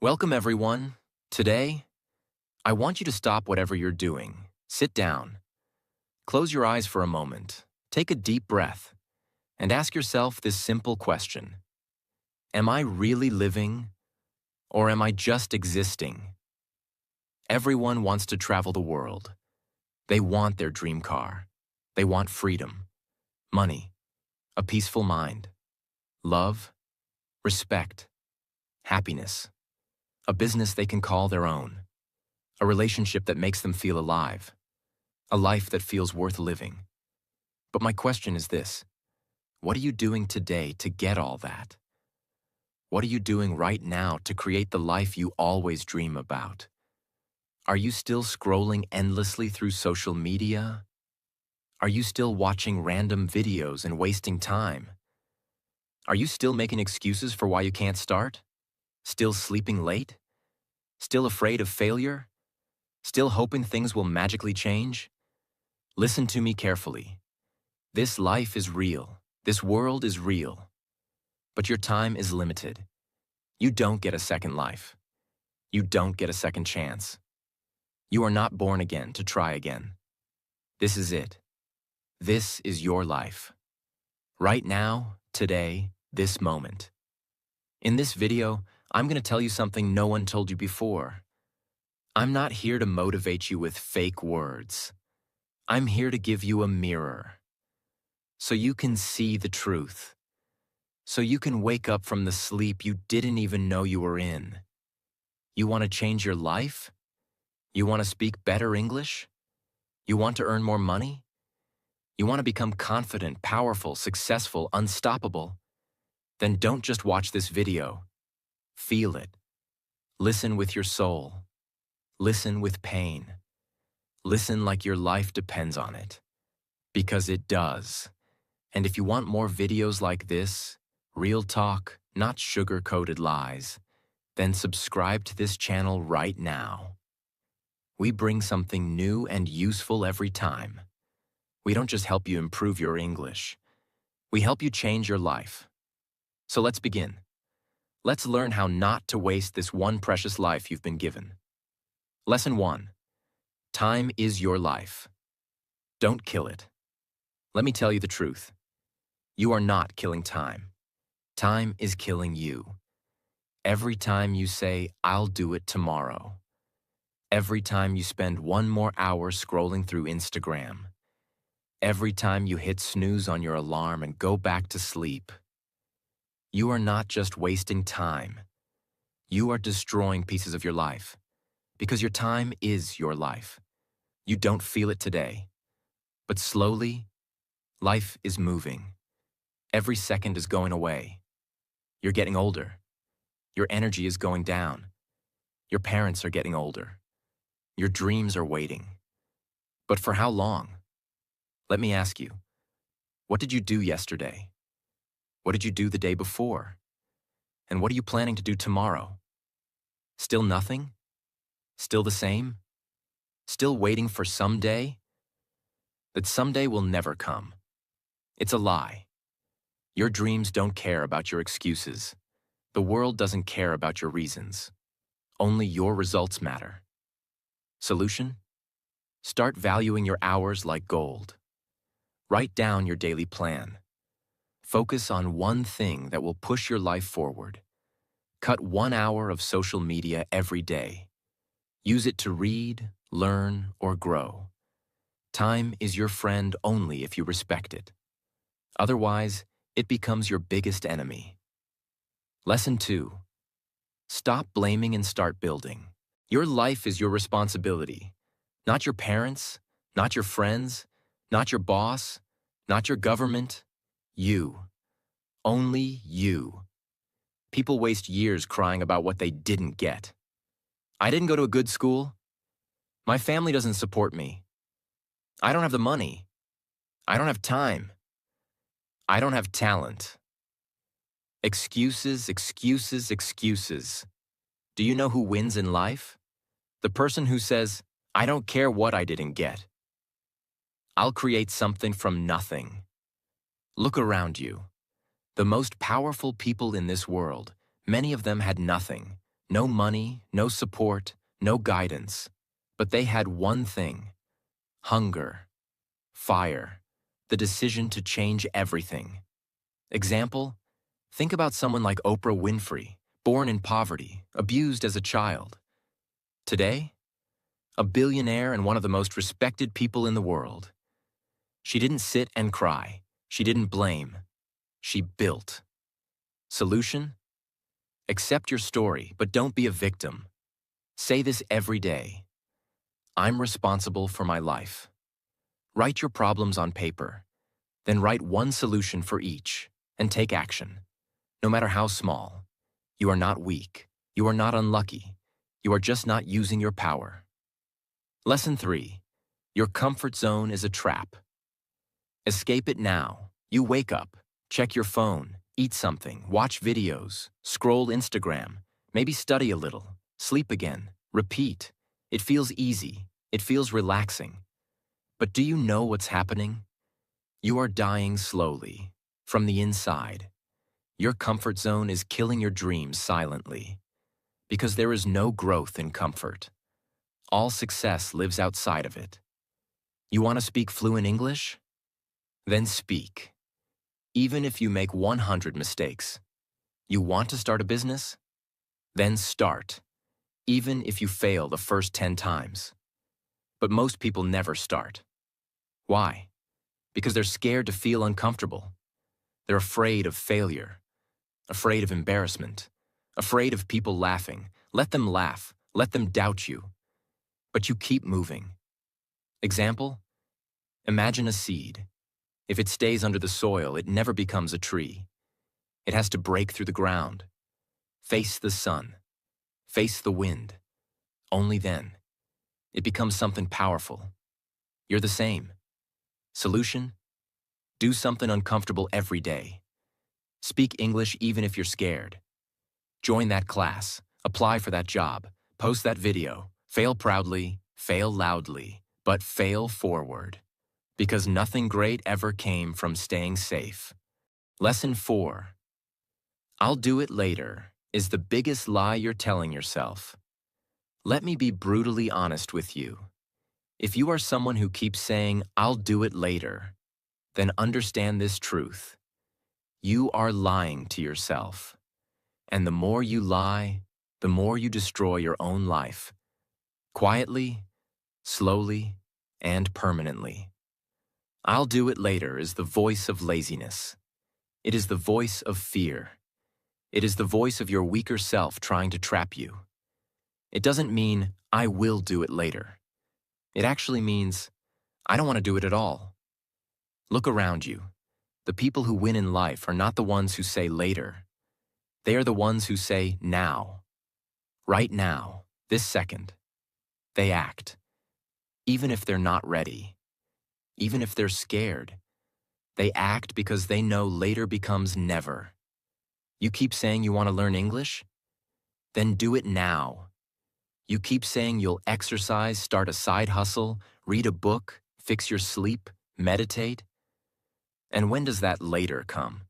Welcome, everyone. Today, I want you to stop whatever you're doing. Sit down, close your eyes for a moment, take a deep breath, and ask yourself this simple question. Am I really living, or am I just existing? Everyone wants to travel the world. They want their dream car. They want freedom, money, a peaceful mind, love, respect, happiness, a business they can call their own, a relationship that makes them feel alive, a life that feels worth living. But my question is this: what are you doing today to get all that? What are you doing right now to create the life you always dream about? Are you still scrolling endlessly through social media? Are you still watching random videos and wasting time? Are you still making excuses for why you can't start? Still sleeping late? Still afraid of failure? Still hoping things will magically change? Listen to me carefully. This life is real. This world is real. But your time is limited. You don't get a second life. You don't get a second chance. You are not born again to try again. This is it. This is your life. Right now, today, this moment. In this video, I'm going to tell you something no one told you before. I'm not here to motivate you with fake words. I'm here to give you a mirror, so you can see the truth, so you can wake up from the sleep you didn't even know you were in. You want to change your life? You want to speak better English? You want to earn more money? You want to become confident, powerful, successful, unstoppable? Then don't just watch this video. Feel it. Listen with your soul. Listen with pain. Listen like your life depends on it. Because it does. And if you want more videos like this, real talk, not sugar-coated lies, then subscribe to this channel right now. We bring something new and useful every time. We don't just help you improve your English. We help you change your life. So let's begin. Let's learn how not to waste this one precious life you've been given. Lesson 1. Time is your life. Don't kill it. Let me tell you the truth. You are not killing time. Time is killing you. Every time you say, "I'll do it tomorrow." Every time you spend one more hour scrolling through Instagram. Every time you hit snooze on your alarm and go back to sleep. You are not just wasting time. You are destroying pieces of your life. Because your time is your life. You don't feel it today. But slowly, life is moving. Every second is going away. You're getting older. Your energy is going down. Your parents are getting older. Your dreams are waiting. But for how long? Let me ask you, what did you do yesterday? What did you do the day before? And what are you planning to do tomorrow? Still nothing? Still the same? Still waiting for someday? That someday will never come. It's a lie. Your dreams don't care about your excuses. The world doesn't care about your reasons. Only your results matter. Solution? Start valuing your hours like gold. Write down your daily plan. Focus on one thing that will push your life forward. Cut 1 hour of social media every day. Use it to read, learn, or grow. Time is your friend only if you respect it. Otherwise, it becomes your biggest enemy. Lesson 2. Stop blaming and start building. Your life is your responsibility. Not your parents, not your friends, not your boss, not your government. You. Only you. People waste years crying about what they didn't get. I didn't go to a good school. My family doesn't support me. I don't have the money. I don't have time. I don't have talent. Excuses, excuses, excuses. Do you know who wins in life? The person who says, "I don't care what I didn't get. I'll create something from nothing." Look around you. The most powerful people in this world, many of them had nothing, No money, no support, no guidance. But they had one thing: hunger, fire, the decision to change everything. Example: think about someone like Oprah Winfrey, born in poverty, abused as a child. Today, a billionaire and one of the most respected people in the world. She didn't sit and cry. She didn't blame. She built. Solution? Accept your story, but don't be a victim. Say this every day: I'm responsible for my life. Write your problems on paper. Then write one solution for each, and take action. No matter how small. You are not weak. You are not unlucky. You are just not using your power. Lesson 3. Your comfort zone is a trap. Escape it now. You wake up, check your phone, eat something, watch videos, scroll Instagram, maybe study a little, sleep again, repeat. It feels easy. It feels relaxing. But do you know what's happening? You are dying slowly, from the inside. Your comfort zone is killing your dreams silently. Because there is no growth in comfort. All success lives outside of it. You want to speak fluent English? Then speak. Even if you make 100 mistakes. You want to start a business? Then start. Even if you fail the first 10 times. But most people never start. Why? Because they're scared to feel uncomfortable. They're afraid of failure. Afraid of embarrassment. Afraid of people laughing. Let them laugh. Let them doubt you. But you keep moving. Example? Imagine a seed. If it stays under the soil, it never becomes a tree. It has to break through the ground. Face the sun. Face the wind. Only then. It becomes something powerful. You're the same. Solution? Do something uncomfortable every day. Speak English even if you're scared. Join that class. Apply for that job. Post that video. Fail proudly, fail loudly, but fail forward. Because nothing great ever came from staying safe. Lesson 4. I'll do it later is the biggest lie you're telling yourself. Let me be brutally honest with you. If you are someone who keeps saying, I'll do it later, then understand this truth. You are lying to yourself. And the more you lie, the more you destroy your own life. Quietly, slowly, and permanently. I'll do it later is the voice of laziness. It is the voice of fear. It is the voice of your weaker self trying to trap you. It doesn't mean, I will do it later. It actually means, I don't want to do it at all. Look around you. The people who win in life are not the ones who say later. They are the ones who say now. Right now, this second. They act. Even if they're not ready. Even if they're scared. They act because they know later becomes never. You keep saying you want to learn English? Then do it now. You keep saying you'll exercise, start a side hustle, read a book, fix your sleep, meditate. And when does that later come?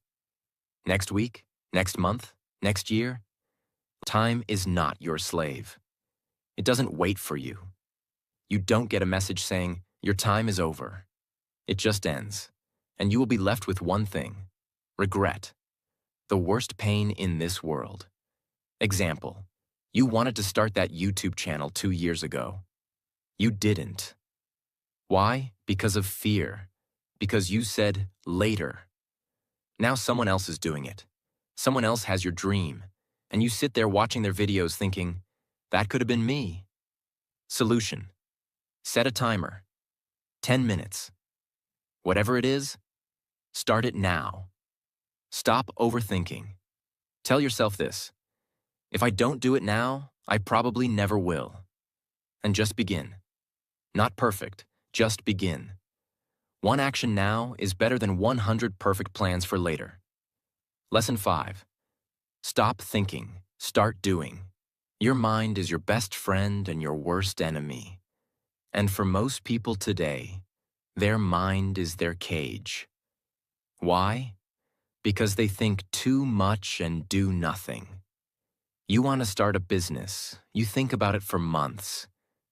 Next week? Next month? Next year? Time is not your slave. It doesn't wait for you. You don't get a message saying, your time is over. It just ends. And you will be left with one thing: regret. The worst pain in this world. Example: you wanted to start that YouTube channel 2 years ago. You didn't. Why? Because of fear. Because you said later. Now someone else is doing it. Someone else has your dream. And you sit there watching their videos thinking, that could have been me. Solution: set a timer. 10 minutes. Whatever it is, start it now. Stop overthinking. Tell yourself this: if I don't do it now, I probably never will. And just begin. Not perfect, just begin. One action now is better than 100 perfect plans for later. Lesson 5. Stop thinking, start doing. Your mind is your best friend and your worst enemy. And for most people today, their mind is their cage. Why? Because they think too much and do nothing. You want to start a business. You think about it for months.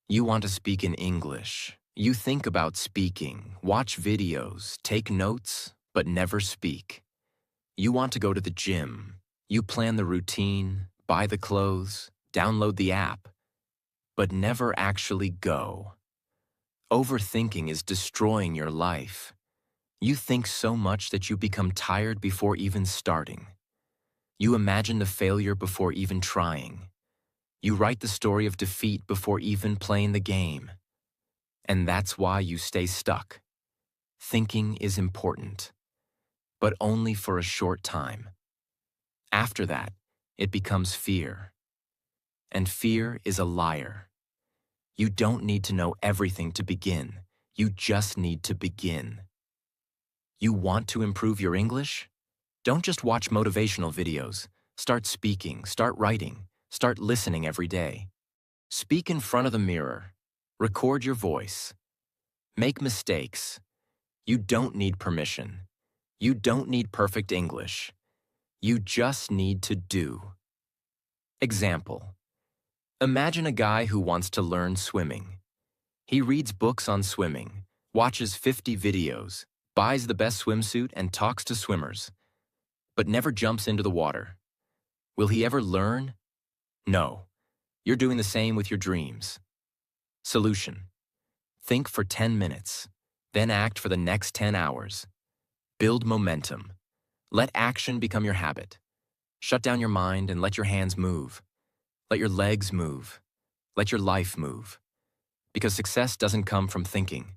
You want to speak in English. You think about speaking, watch videos, take notes, but never speak. You want to go to the gym. You plan the routine, buy the clothes, download the app, but never actually go. Overthinking is destroying your life. You think so much that you become tired before even starting. You imagine the failure before even trying. You write the story of defeat before even playing the game. And that's why you stay stuck. Thinking is important, but only for a short time. After that, it becomes fear. And fear is a liar. You don't need to know everything to begin. You just need to begin. You want to improve your English? Don't just watch motivational videos. Start speaking, start writing, start listening every day. Speak in front of the mirror. Record your voice. Make mistakes. You don't need permission. You don't need perfect English. You just need to do. Example. Imagine a guy who wants to learn swimming. He reads books on swimming, watches 50 videos, buys the best swimsuit and talks to swimmers, but never jumps into the water. Will he ever learn? No. You're doing the same with your dreams. Solution. Think for 10 minutes, then act for the next 10 hours. Build momentum. Let action become your habit. Shut down your mind and let your hands move. Let your legs move. Let your life move. Because success doesn't come from thinking.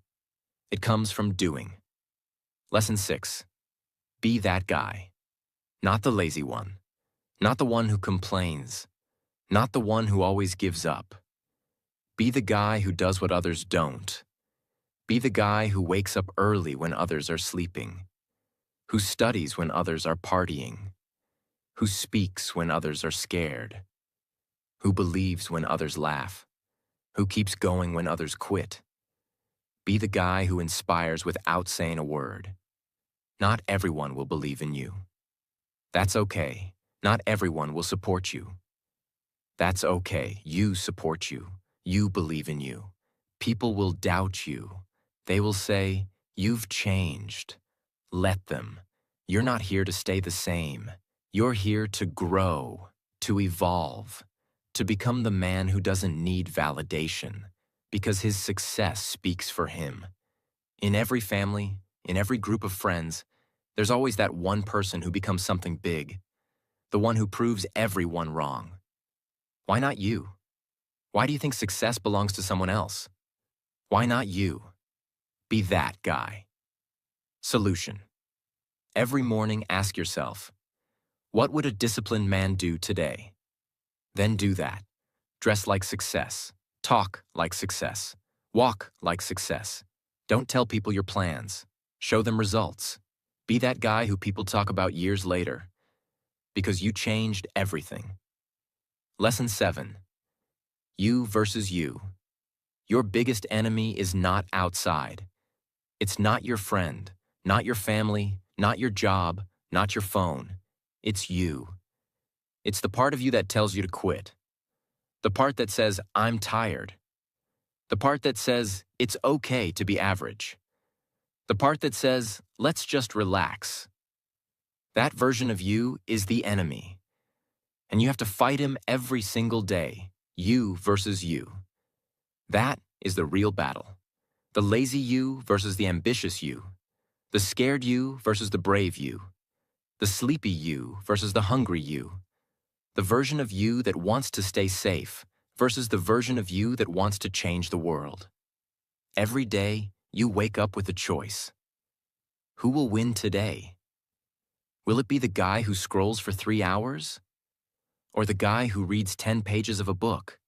It comes from doing. Lesson 6. Be that guy. Not the lazy one. Not the one who complains. Not the one who always gives up. Be the guy who does what others don't. Be the guy who wakes up early when others are sleeping. Who studies when others are partying. Who speaks when others are scared. Who believes when others laugh. Who keeps going when others quit. Be the guy who inspires without saying a word. Not everyone will believe in you. That's okay. Not everyone will support you. That's okay. You support you. You believe in you. People will doubt you. They will say, "You've changed." Let them. You're not here to stay the same. You're here to grow, to evolve, to become the man who doesn't need validation, because his success speaks for him. In every family, in every group of friends, there's always that one person who becomes something big, the one who proves everyone wrong. Why not you? Why do you think success belongs to someone else? Why not you? Be that guy. Solution. Every morning ask yourself, what would a disciplined man do today? Then do that. Dress like success. Talk like success. Walk like success. Don't tell people your plans. Show them results. Be that guy who people talk about years later. Because you changed everything. Lesson 7. You versus you. Your biggest enemy is not outside. It's not your friend, not your family, not your job, not your phone. It's you. It's the part of you that tells you to quit. The part that says, "I'm tired." The part that says, "It's okay to be average." The part that says, "Let's just relax." That version of you is the enemy. And you have to fight him every single day. You versus you. That is the real battle. The lazy you versus the ambitious you. The scared you versus the brave you. The sleepy you versus the hungry you. The version of you that wants to stay safe versus the version of you that wants to change the world. Every day, you wake up with a choice. Who will win today? Will it be the guy who scrolls for 3 hours? Or the guy who reads 10 pages of a book?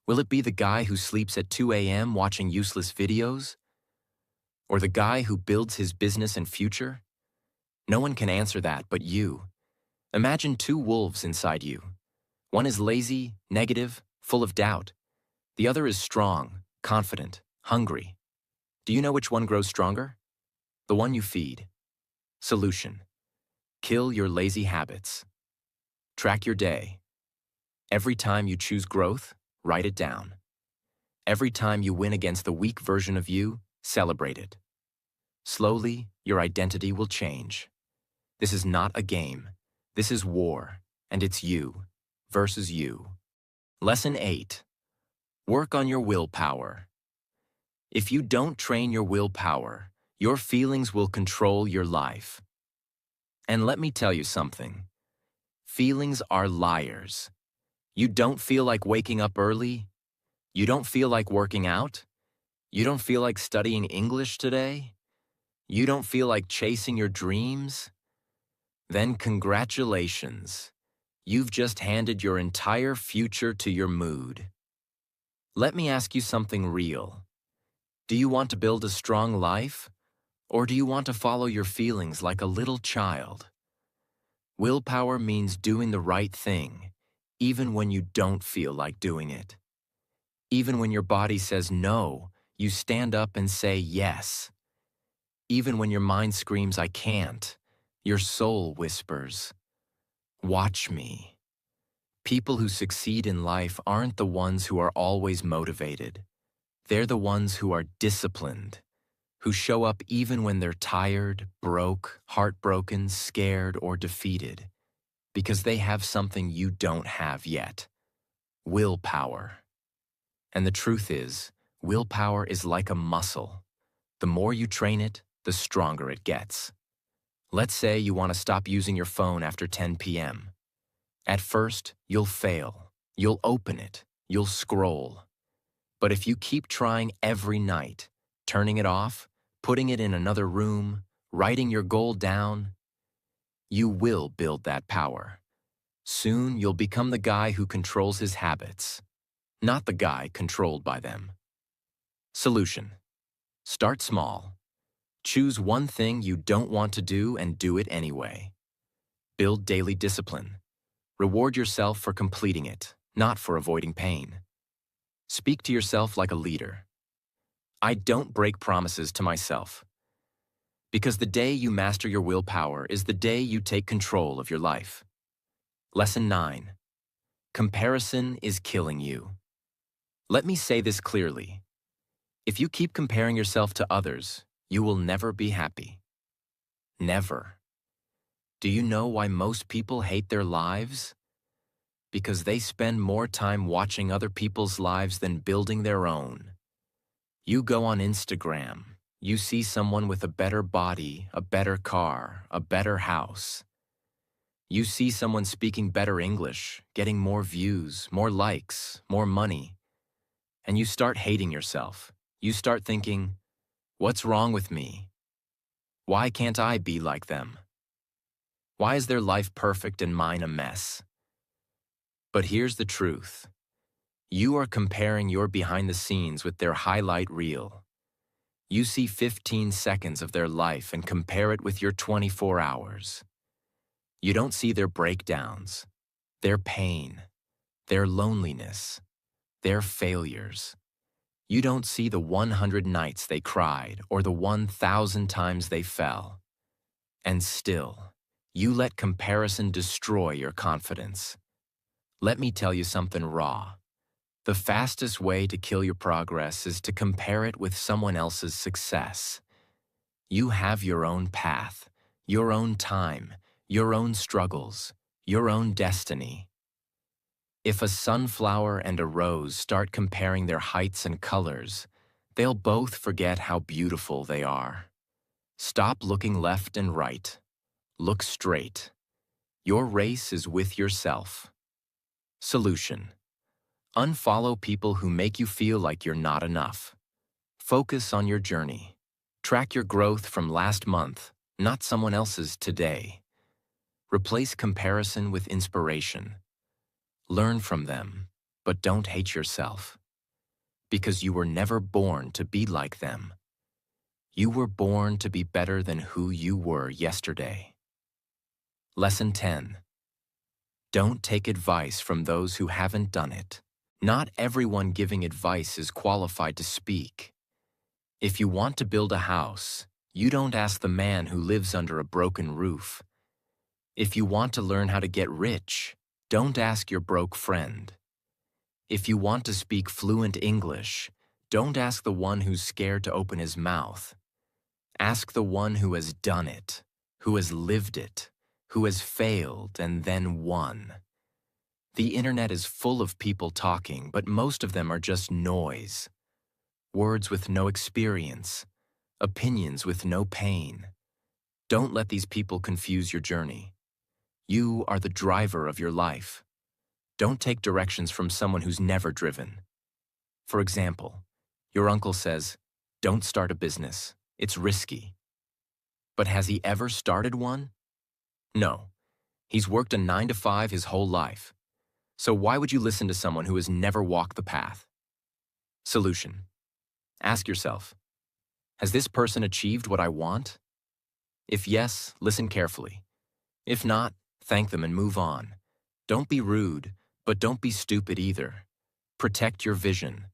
Will it be the guy who sleeps at 2 a.m. watching useless videos? Or the guy who builds his business and future? No one can answer that but you. Imagine 2 wolves inside you. One is lazy, negative, full of doubt. The other is strong, confident, hungry. Do you know which one grows stronger? The one you feed. Solution. Kill your lazy habits. Track your day. Every time you choose growth, write it down. Every time you win against the weak version of you, celebrate it. Slowly, your identity will change. This is not a game. This is war, and it's you versus you. Lesson 8. Work on your willpower. If you don't train your willpower, your feelings will control your life. And let me tell you something. Feelings are liars. You don't feel like waking up early? You don't feel like working out? You don't feel like studying English today? You don't feel like chasing your dreams? Then congratulations. You've just handed your entire future to your mood. Let me ask you something real. Do you want to build a strong life? Or do you want to follow your feelings like a little child? Willpower means doing the right thing, even when you don't feel like doing it. Even when your body says no, you stand up and say yes. Even when your mind screams, I can't, your soul whispers, watch me. People who succeed in life aren't the ones who are always motivated. They're the ones who are disciplined, who show up even when they're tired, broke, heartbroken, scared, or defeated, because they have something you don't have yet: willpower. And the truth is, willpower is like a muscle. The more you train it, the stronger it gets. Let's say you want to stop using your phone after 10 p.m. At first, you'll fail. You'll open it. You'll scroll. But if you keep trying every night, turning it off, putting it in another room, writing your goal down, you will build that power. Soon, you'll become the guy who controls his habits, not the guy controlled by them. Solution: start small. Choose one thing you don't want to do and do it anyway. Build daily discipline. Reward yourself for completing it, not for avoiding pain. Speak to yourself like a leader. I don't break promises to myself. Because the day you master your willpower is the day you take control of your life. Lesson 9. Comparison is killing you. Let me say this clearly. If you keep comparing yourself to others, you will never be happy. Never. Do you know why most people hate their lives? Because they spend more time watching other people's lives than building their own. You go on Instagram, you see someone with a better body, a better car, a better house. You see someone speaking better English, getting more views, more likes, more money. And you start hating yourself. You start thinking, what's wrong with me? Why can't I be like them? Why is their life perfect and mine a mess? But here's the truth. You are comparing your behind the scenes with their highlight reel. You see 15 seconds of their life and compare it with your 24 hours. You don't see their breakdowns, their pain, their loneliness, their failures. You don't see the 100 nights they cried or the 1,000 times they fell. And still, you let comparison destroy your confidence. Let me tell you something raw. The fastest way to kill your progress is to compare it with someone else's success. You have your own path, your own time, your own struggles, your own destiny. If a sunflower and a rose start comparing their heights and colors, they'll both forget how beautiful they are. Stop looking left and right. Look straight. Your race is with yourself. Solution: unfollow people who make you feel like you're not enough. Focus on your journey. Track your growth from last month, not someone else's today. Replace comparison with inspiration. Learn from them, but don't hate yourself. Because you were never born to be like them. You were born to be better than who you were yesterday. Lesson 10. Don't take advice from those who haven't done it. Not everyone giving advice is qualified to speak. If you want to build a house, you don't ask the man who lives under a broken roof. If you want to learn how to get rich, Don't ask your broke friend. If you want to speak fluent English, don't ask the one who's scared to open his mouth. Ask the one who has done it, who has lived it, who has failed and then won. The internet is full of people talking, but most of them are just noise. Words with no experience, opinions with no pain. Don't let these people confuse your journey. You are the driver of your life. Don't take directions from someone who's never driven. For example, your uncle says, "Don't start a business. It's risky." But has he ever started one? No. He's worked a 9 to 5 his whole life. So why would you listen to someone who has never walked the path? Solution. Ask yourself, has this person achieved what I want? If yes, listen carefully. If not, thank them and move on. Don't be rude, but don't be stupid either. Protect your vision.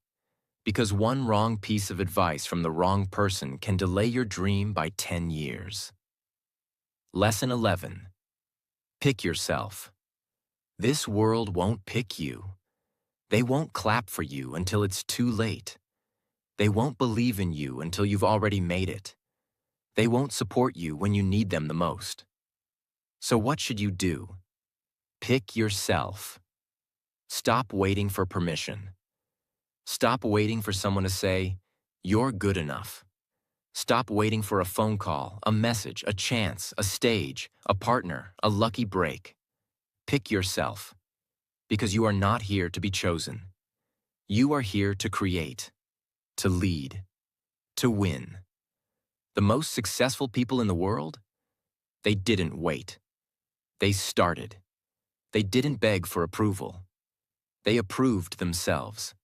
Because one wrong piece of advice from the wrong person can delay your dream by 10 years. Lesson 11. Pick yourself. This world won't pick you. They won't clap for you until it's too late. They won't believe in you until you've already made it. They won't support you when you need them the most. So what should you do? Pick yourself. Stop waiting for permission. Stop waiting for someone to say, "You're good enough." Stop waiting for a phone call, a message, a chance, a stage, a partner, a lucky break. Pick yourself, because you are not here to be chosen. You are here to create, to lead, to win. The most successful people in the world? They didn't wait. They started. They didn't beg for approval. They approved themselves.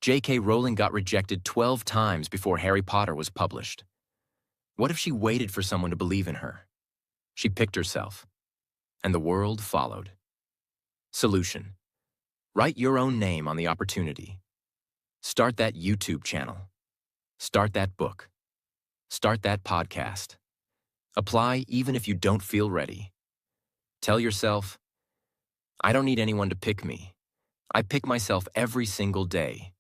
J.K. Rowling got rejected 12 times before Harry Potter was published. What if she waited for someone to believe in her? She picked herself, and the world followed. Solution. Write your own name on the opportunity. Start that YouTube channel. Start that book. Start that podcast. Apply even if you don't feel ready. Tell yourself, I don't need anyone to pick me. I pick myself every single day.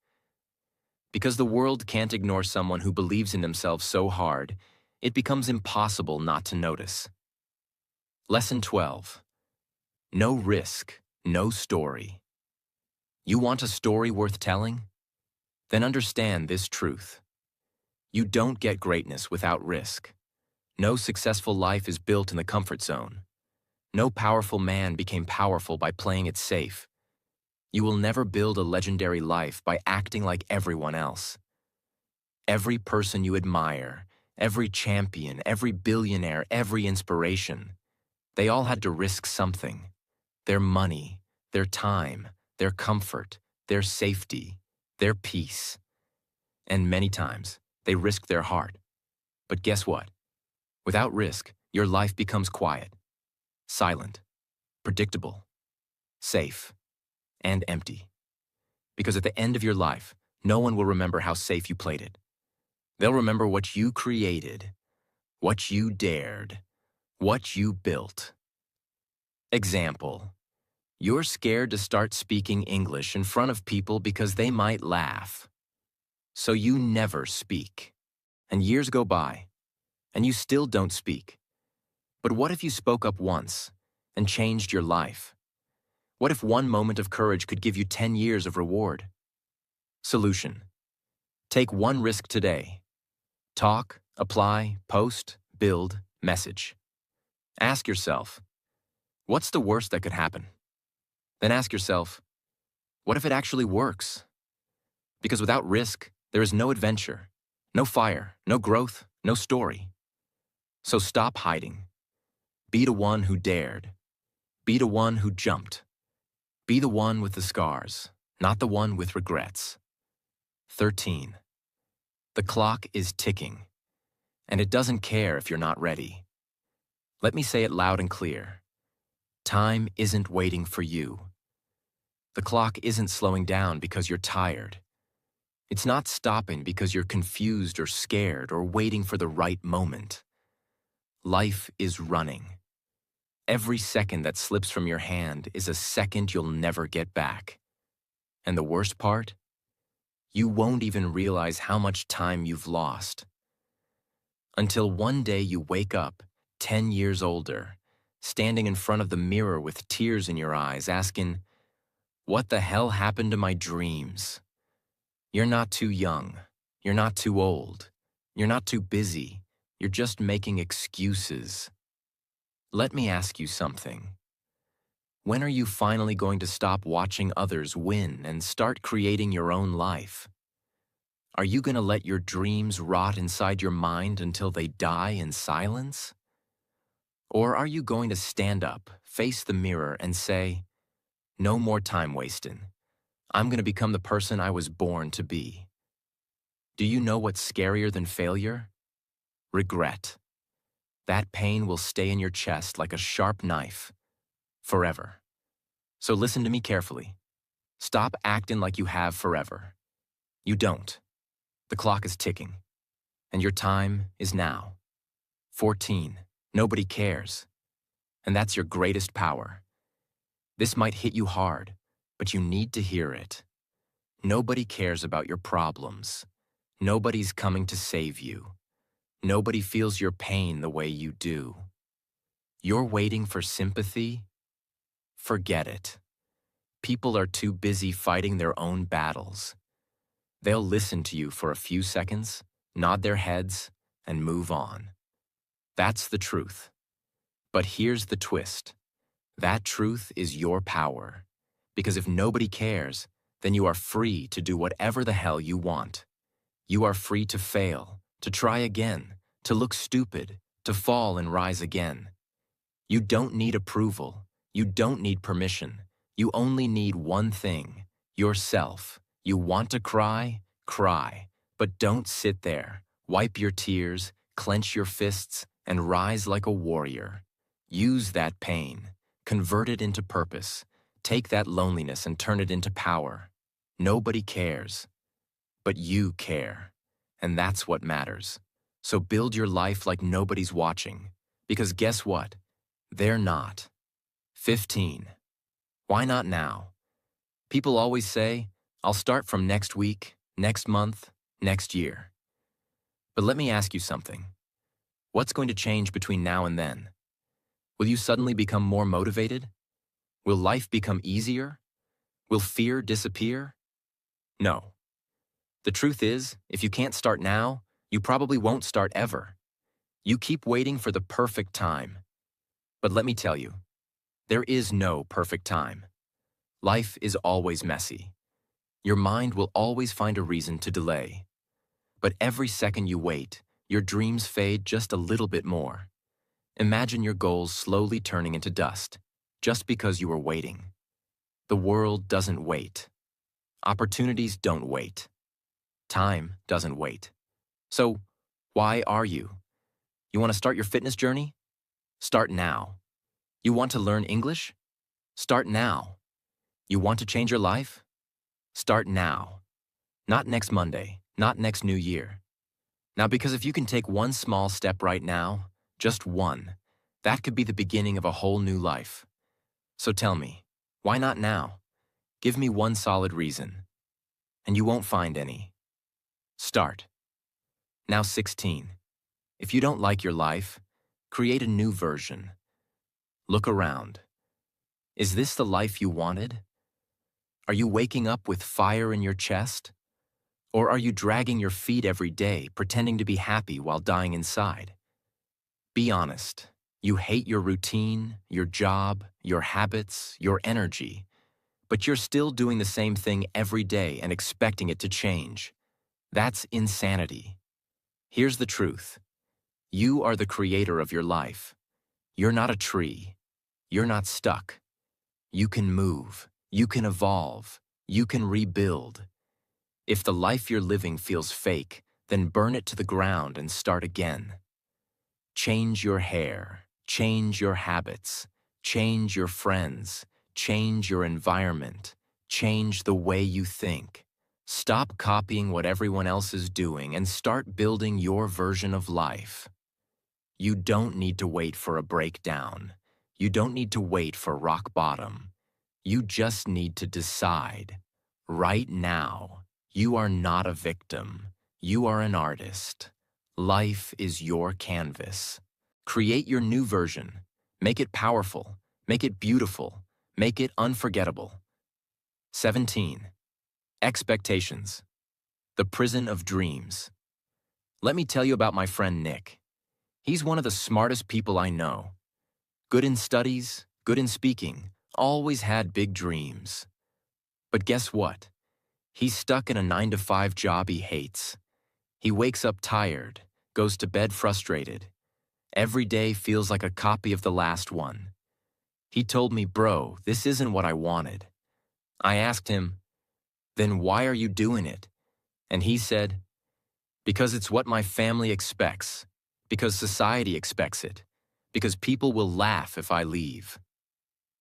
Because the world can't ignore someone who believes in themselves so hard, it becomes impossible not to notice. Lesson 12. No risk, no story. You want a story worth telling? Then understand this truth. You don't get greatness without risk. No successful life is built in the comfort zone. No powerful man became powerful by playing it safe. You will never build a legendary life by acting like everyone else. Every person you admire, every champion, every billionaire, every inspiration, they all had to risk something. Their money, their time, their comfort, their safety, their peace. And many times, they risked their heart. But guess what? Without risk, your life becomes quiet, silent, predictable, safe, and empty. Because at the end of your life, no one will remember how safe you played it. They'll remember what you created, what you dared, what you built. Example. You're scared to start speaking English in front of people because they might laugh. So you never speak. And years go by, and you still don't speak. But what if you spoke up once and changed your life? What if one moment of courage could give you 10 years of reward? Solution. Take one risk today. Talk, apply, post, build, message. Ask yourself, what's the worst that could happen? Then ask yourself, what if it actually works? Because without risk, there is no adventure, no fire, no growth, no story. So stop hiding. Be the one who dared. Be the one who jumped. Be the one with the scars, not the one with regrets. 13. The clock is ticking, and it doesn't care if you're not ready. Let me say it loud and clear. Time isn't waiting for you. The clock isn't slowing down because you're tired. It's not stopping because you're confused or scared or waiting for the right moment. Life is running. Every second that slips from your hand is a second you'll never get back. And the worst part? You won't even realize how much time you've lost. Until one day you wake up, 10 years older, standing in front of the mirror with tears in your eyes, asking, "What the hell happened to my dreams?" You're not too young. You're not too old. You're not too busy. You're just making excuses. Let me ask you something. When are you finally going to stop watching others win and start creating your own life? Are you going to let your dreams rot inside your mind until they die in silence? Or are you going to stand up, face the mirror, and say, "No more time wasting. I'm going to become the person I was born to be"? Do you know what's scarier than failure? Regret. That pain will stay in your chest like a sharp knife, forever. So listen to me carefully. Stop acting like you have forever. You don't. The clock is ticking, and your time is now. 14. Nobody cares. And that's your greatest power. This might hit you hard, but you need to hear it. Nobody cares about your problems. Nobody's coming to save you. Nobody feels your pain the way you do. You're waiting for sympathy? Forget it. People are too busy fighting their own battles. They'll listen to you for a few seconds, nod their heads, and move on. That's the truth. But here's the twist. That truth is your power. Because if nobody cares, then you are free to do whatever the hell you want. You are free to fail, to try again, to look stupid, to fall and rise again. You don't need approval. You don't need permission. You only need one thing, yourself. You want to cry? Cry. But don't sit there. Wipe your tears, clench your fists, and rise like a warrior. Use that pain. Convert it into purpose. Take that loneliness and turn it into power. Nobody cares. But you care. And that's what matters. So build your life like nobody's watching. Because guess what? They're not. 15. Why not now? People always say, "I'll start from next week, next month, next year." But let me ask you something. What's going to change between now and then? Will you suddenly become more motivated? Will life become easier? Will fear disappear? No. The truth is, if you can't start now, you probably won't start ever. You keep waiting for the perfect time. But let me tell you, there is no perfect time. Life is always messy. Your mind will always find a reason to delay. But every second you wait, your dreams fade just a little bit more. Imagine your goals slowly turning into dust, just because you were waiting. The world doesn't wait. Opportunities don't wait. Time doesn't wait. So, why are you? You want to start your fitness journey? Start now. You want to learn English? Start now. You want to change your life? Start now. Not next Monday, not next New Year. Now, because if you can take one small step right now, just one, that could be the beginning of a whole new life. So tell me, why not now? Give me one solid reason. And you won't find any. Start. Now 16. If you don't like your life, create a new version. Look around. Is this the life you wanted? Are you waking up with fire in your chest? Or are you dragging your feet every day, pretending to be happy while dying inside? Be honest. You hate your routine, your job, your habits, your energy, but you're still doing the same thing every day and expecting it to change. That's insanity. Here's the truth. You are the creator of your life. You're not a tree. You're not stuck. You can move. You can evolve. You can rebuild. If the life you're living feels fake, then burn it to the ground and start again. Change your hair. Change your habits. Change your friends. Change your environment. Change the way you think. Stop copying what everyone else is doing and start building your version of life. You don't need to wait for a breakdown. You don't need to wait for rock bottom. You just need to decide. Right now, you are not a victim. You are an artist. Life is your canvas. Create your new version. Make it powerful. Make it beautiful. Make it unforgettable. 17. Expectations. The prison of dreams. Let me tell you about my friend Nick. He's one of the smartest people I know. Good in studies, good in speaking, always had big dreams. But guess what? He's stuck in a 9-to-5 job he hates. He wakes up tired, goes to bed frustrated. Every day feels like a copy of the last one. He told me, "Bro, this isn't what I wanted." I asked him, "Then why are you doing it?" And he said, "Because it's what my family expects, because society expects it, because people will laugh if I leave."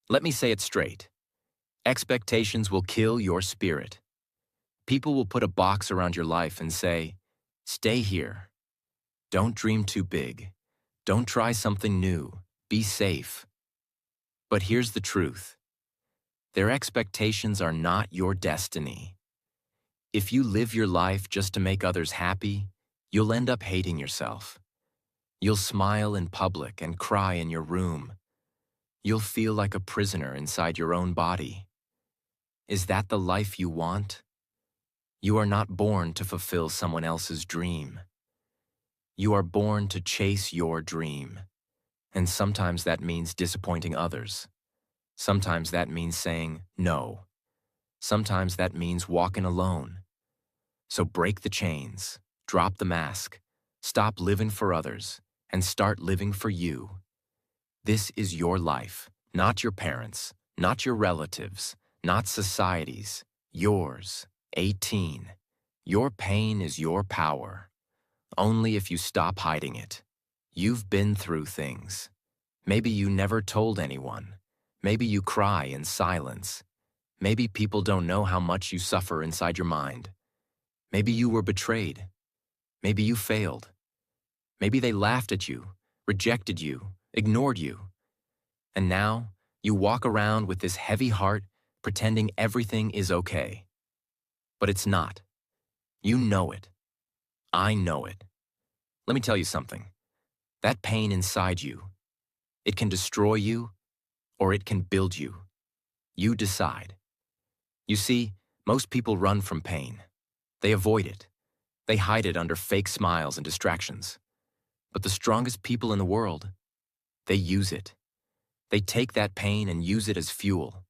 Let me say it straight. Expectations will kill your spirit. People will put a box around your life and say, "Stay here. Don't dream too big. Don't try something new. Be safe." But here's the truth. Their expectations are not your destiny. If you live your life just to make others happy, you'll end up hating yourself. You'll smile in public and cry in your room. You'll feel like a prisoner inside your own body. Is that the life you want? You are not born to fulfill someone else's dream. You are born to chase your dream. And sometimes that means disappointing others. Sometimes that means saying no. Sometimes that means walking alone. So break the chains, drop the mask, stop living for others, and start living for you. This is your life, not your parents', not your relatives', not society's, yours. 18. Your pain is your power. Only if you stop hiding it. You've been through things. Maybe you never told anyone. Maybe you cry in silence. Maybe people don't know how much you suffer inside your mind. Maybe you were betrayed. Maybe you failed. Maybe they laughed at you, rejected you, ignored you. And now you walk around with this heavy heart, pretending everything is okay. But it's not. You know it. I know it. Let me tell you something. That pain inside you, it can destroy you or it can build you. You decide. You see, most people run from pain. They avoid it. They hide it under fake smiles and distractions. But the strongest people in the world, they use it. They take that pain and use it as fuel.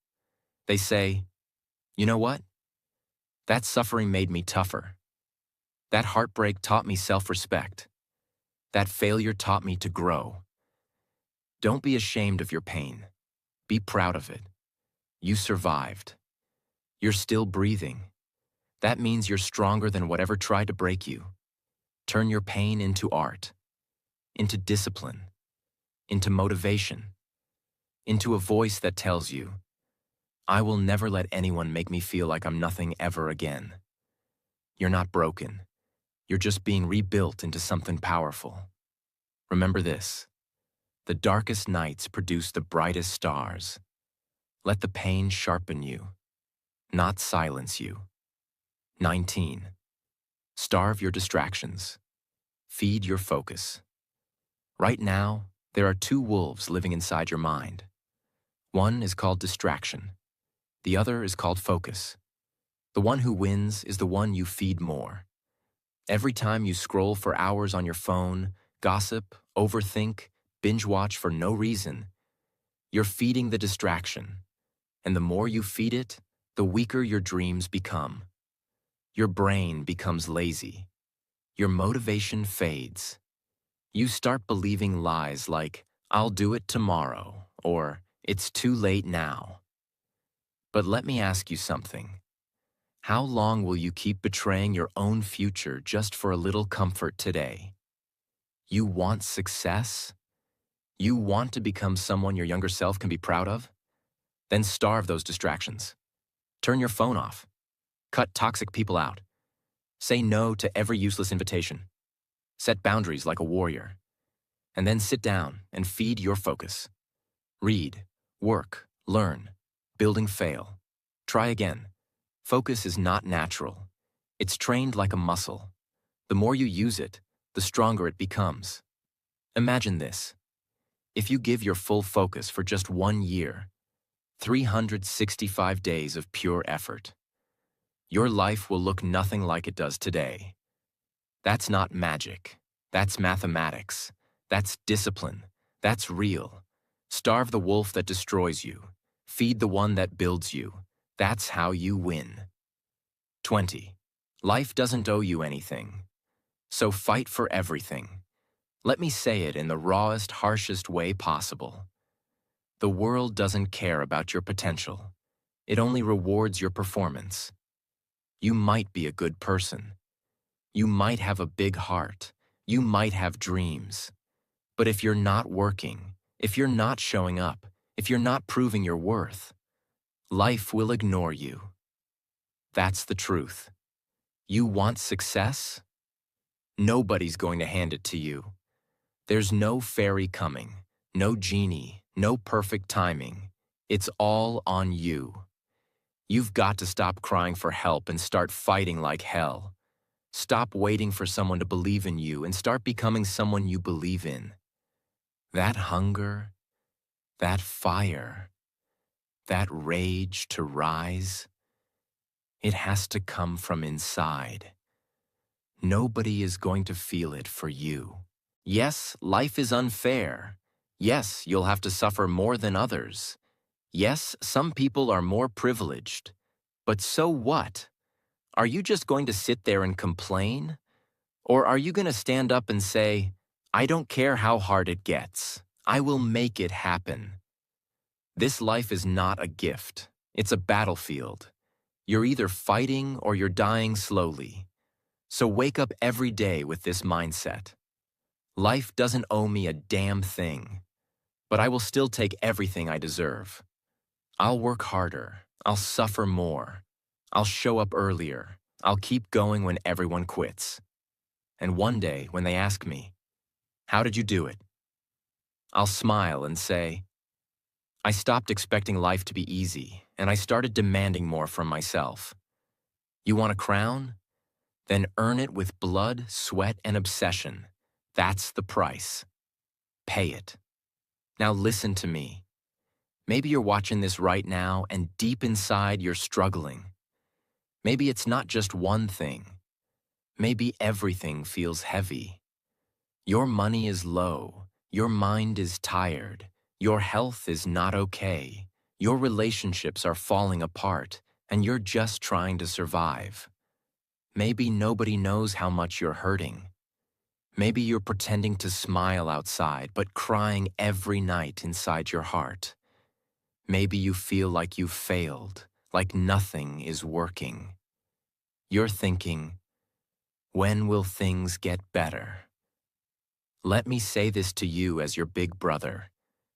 They say, "You know what? That suffering made me tougher. That heartbreak taught me self-respect. That failure taught me to grow." Don't be ashamed of your pain. Be proud of it. You survived. You're still breathing. That means you're stronger than whatever tried to break you. Turn your pain into art, into discipline, into motivation, into a voice that tells you, "I will never let anyone make me feel like I'm nothing ever again." You're not broken. You're just being rebuilt into something powerful. Remember this. The darkest nights produce the brightest stars. Let the pain sharpen you, not silence you. 19. Starve your distractions. Feed your focus. Right now, there are two wolves living inside your mind. One is called distraction. The other is called focus. The one who wins is the one you feed more. Every time you scroll for hours on your phone, gossip, overthink, binge watch for no reason, you're feeding the distraction. And the more you feed it, the weaker your dreams become. Your brain becomes lazy. Your motivation fades. You start believing lies like, "I'll do it tomorrow," or "It's too late now." But let me ask you something. How long will you keep betraying your own future just for a little comfort today? You want success? You want to become someone your younger self can be proud of? Then starve those distractions. Turn your phone off. Cut toxic people out. Say no to every useless invitation. Set boundaries like a warrior. And then sit down and feed your focus. Read, work, learn, building fail. Try again. Focus is not natural. It's trained like a muscle. The more you use it, the stronger it becomes. Imagine this. If you give your full focus for just 1 year, 365 days of pure effort, your life will look nothing like it does today. That's not magic. That's mathematics. That's discipline. That's real. Starve the wolf that destroys you. Feed the one that builds you. That's how you win. 20. Life doesn't owe you anything. So fight for everything. Let me say it in the rawest, harshest way possible. The world doesn't care about your potential. It only rewards your performance. You might be a good person. You might have a big heart. You might have dreams. But if you're not working, if you're not showing up, if you're not proving your worth, life will ignore you. That's the truth. You want success? Nobody's going to hand it to you. There's no fairy coming, no genie, no perfect timing. It's all on you. You've got to stop crying for help and start fighting like hell. Stop waiting for someone to believe in you and start becoming someone you believe in. That hunger, that fire, that rage to rise, it has to come from inside. Nobody is going to feel it for you. Yes, life is unfair. Yes, you'll have to suffer more than others. Yes, some people are more privileged. But so what? Are you just going to sit there and complain? Or are you going to stand up and say, I don't care how hard it gets. I will make it happen. This life is not a gift. It's a battlefield. You're either fighting or you're dying slowly. So wake up every day with this mindset. Life doesn't owe me a damn thing, but I will still take everything I deserve. I'll work harder. I'll suffer more. I'll show up earlier. I'll keep going when everyone quits. And one day, when they ask me, how did you do it? I'll smile and say, I stopped expecting life to be easy, and I started demanding more from myself. You want a crown? Then earn it with blood, sweat, and obsession. That's the price. Pay it. Now listen to me. Maybe you're watching this right now, and deep inside you're struggling. Maybe it's not just one thing. Maybe everything feels heavy. Your money is low. Your mind is tired. Your health is not okay. Your relationships are falling apart, and you're just trying to survive. Maybe nobody knows how much you're hurting. Maybe you're pretending to smile outside, but crying every night inside your heart. Maybe you feel like you've failed, like nothing is working. You're thinking, when will things get better? Let me say this to you as your big brother,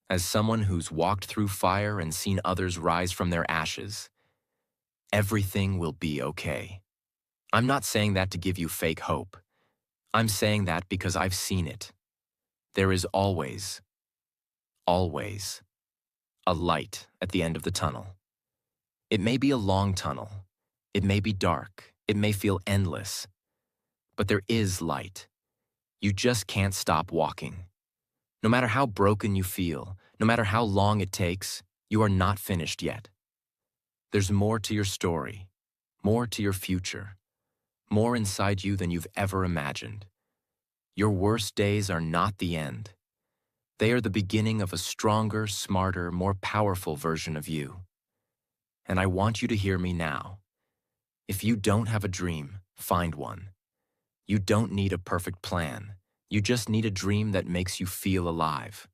as someone who's walked through fire and seen others rise from their ashes. Everything will be okay. I'm not saying that to give you fake hope. I'm saying that because I've seen it. There is always, always, a light at the end of the tunnel. It may be a long tunnel. It may be dark. It may feel endless. But there is light. You just can't stop walking. No matter how broken you feel, no matter how long it takes, you are not finished yet. There's more to your story, more to your future, more inside you than you've ever imagined. Your worst days are not the end. They are the beginning of a stronger, smarter, more powerful version of you. And I want you to hear me now. If you don't have a dream, find one. You don't need a perfect plan. You just need a dream that makes you feel alive.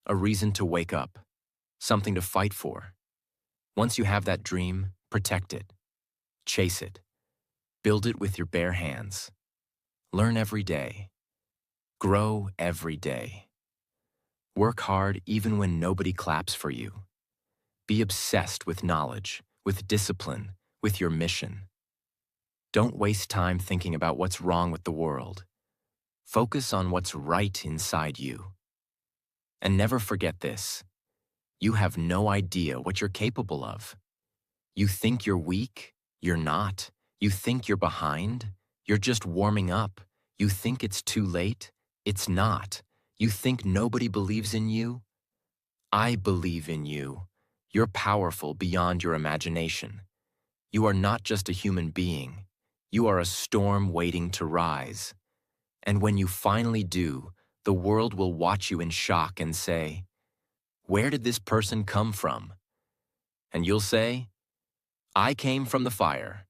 A reason to wake up. Something to fight for. Once you have that dream, protect it. Chase it. Build it with your bare hands. Learn every day. Grow every day. Work hard even when nobody claps for you. Be obsessed with knowledge, with discipline, with your mission. Don't waste time thinking about what's wrong with the world. Focus on what's right inside you. And never forget this. You have no idea what you're capable of. You think you're weak? You're not. You think you're behind? You're just warming up. You think it's too late? It's not. You think nobody believes in you? I believe in you. You're powerful beyond your imagination. You are not just a human being. You are a storm waiting to rise. And when you finally do, the world will watch you in shock and say, "Where did this person come from?" And you'll say, "I came from the fire.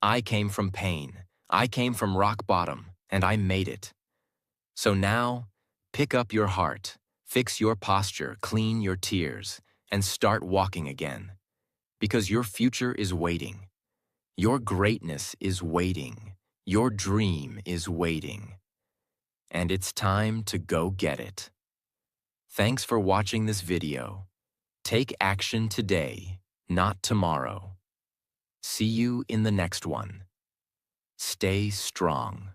I came from pain. I came from rock bottom, and I made it." So now, pick up your heart, fix your posture, clean your tears, and start walking again. Because your future is waiting. Your greatness is waiting. Your dream is waiting. And it's time to go get it. Thanks for watching this video. Take action today, not tomorrow. See you in the next one. Stay strong.